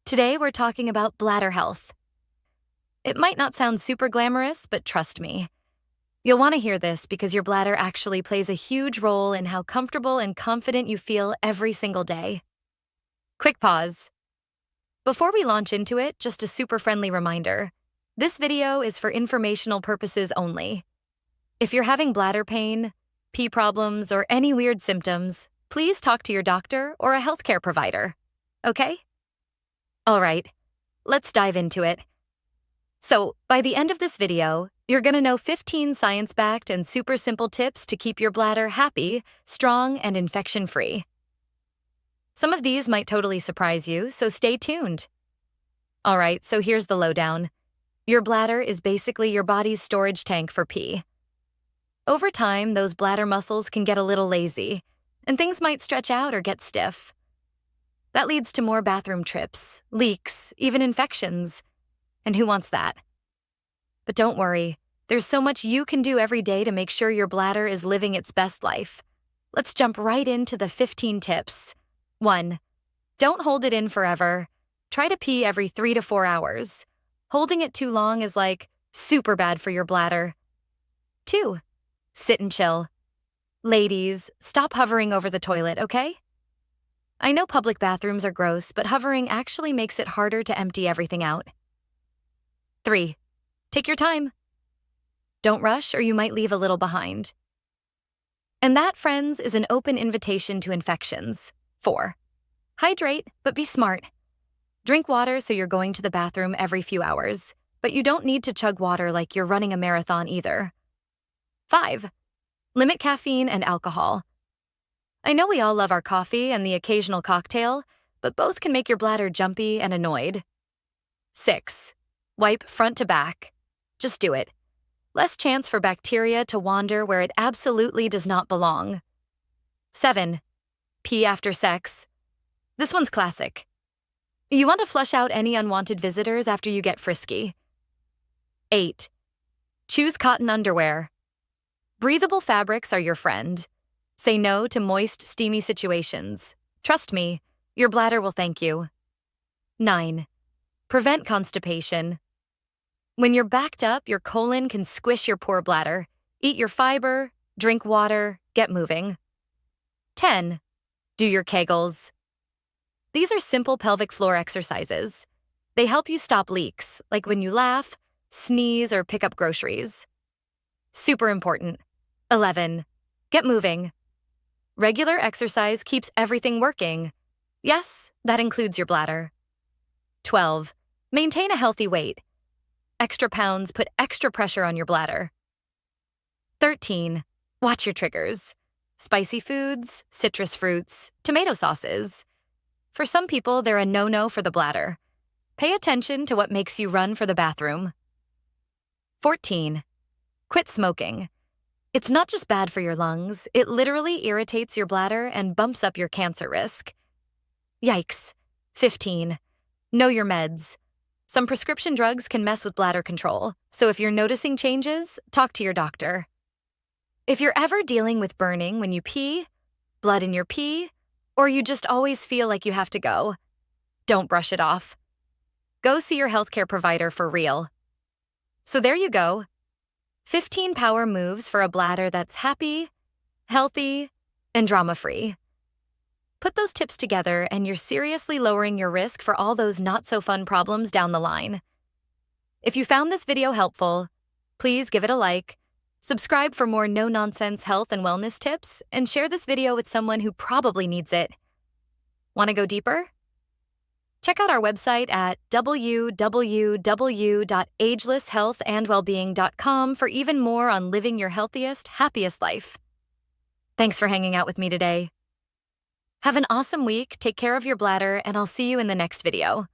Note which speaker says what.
Speaker 1: Today we're talking about bladder health. It might not sound super glamorous, but trust me. You'll want to hear this because your bladder actually plays a huge role in how comfortable and confident you feel every single day. Quick pause. Before we launch into it, just a super friendly reminder. This video is for informational purposes only. If you're having bladder pain, pee problems, or any weird symptoms, please talk to your doctor or a healthcare provider. Okay? All right, let's dive into it. So, by the end of this video, you're gonna know 15 science-backed and super simple tips to keep your bladder happy, strong, and infection-free. Some of these might totally surprise you, so stay tuned. All right, so here's the lowdown. Your bladder is basically your body's storage tank for pee. Over time, those bladder muscles can get a little lazy, and things might stretch out or get stiff. That leads to more bathroom trips, leaks, even infections. And who wants that? But don't worry, there's so much you can do every day to make sure your bladder is living its best life. Let's jump right into the 15 tips. 1. Don't hold it in forever. Try to pee every 3 to 4 hours. Holding it too long is super bad for your bladder. 2. Sit and chill. Ladies, stop hovering over the toilet, okay? I know public bathrooms are gross, but hovering actually makes it harder to empty everything out. 3. Take your time. Don't rush or you might leave a little behind. And that, friends, is an open invitation to infections. 4. Hydrate, but be smart. Drink water so you're going to the bathroom every few hours, but you don't need to chug water like you're running a marathon either. 5. Limit caffeine and alcohol. I know we all love our coffee and the occasional cocktail, but both can make your bladder jumpy and annoyed. 6. Wipe front to back. Just do it. Less chance for bacteria to wander where it absolutely does not belong. 7. Pee after sex. This one's classic. You want to flush out any unwanted visitors after you get frisky. 8. Choose cotton underwear. Breathable fabrics are your friend. Say no to moist, steamy situations. Trust me, your bladder will thank you. 9. Prevent constipation. When you're backed up, your colon can squish your poor bladder. Eat your fiber, drink water, get moving. 10. Do your Kegels. These are simple pelvic floor exercises. They help you stop leaks, like when you laugh, sneeze, or pick up groceries. Super important. 11. Get moving. Regular exercise keeps everything working. Yes, that includes your bladder. 12. Maintain a healthy weight. Extra pounds put extra pressure on your bladder. 13. Watch your triggers. Spicy foods, citrus fruits, tomato sauces. For some people, they're a no-no for the bladder. Pay attention to what makes you run for the bathroom. 14. Quit smoking. It's not just bad for your lungs, it literally irritates your bladder and bumps up your cancer risk. Yikes. 15. Know your meds. Some prescription drugs can mess with bladder control, so if you're noticing changes, talk to your doctor. If you're ever dealing with burning when you pee, blood in your pee, or you just always feel like you have to go, don't brush it off. Go see your healthcare provider for real. So there you go. 15 power moves for a bladder that's happy, healthy, and drama-free. Put those tips together and you're seriously lowering your risk for all those not-so-fun problems down the line. If you found this video helpful, please give it a like, subscribe for more no-nonsense health and wellness tips, and share this video with someone who probably needs it. Want to go deeper? Check out our website at www.agelesshealthandwellbeing.com for even more on living your healthiest, happiest life. Thanks for hanging out with me today. Have an awesome week, take care of your bladder, and I'll see you in the next video.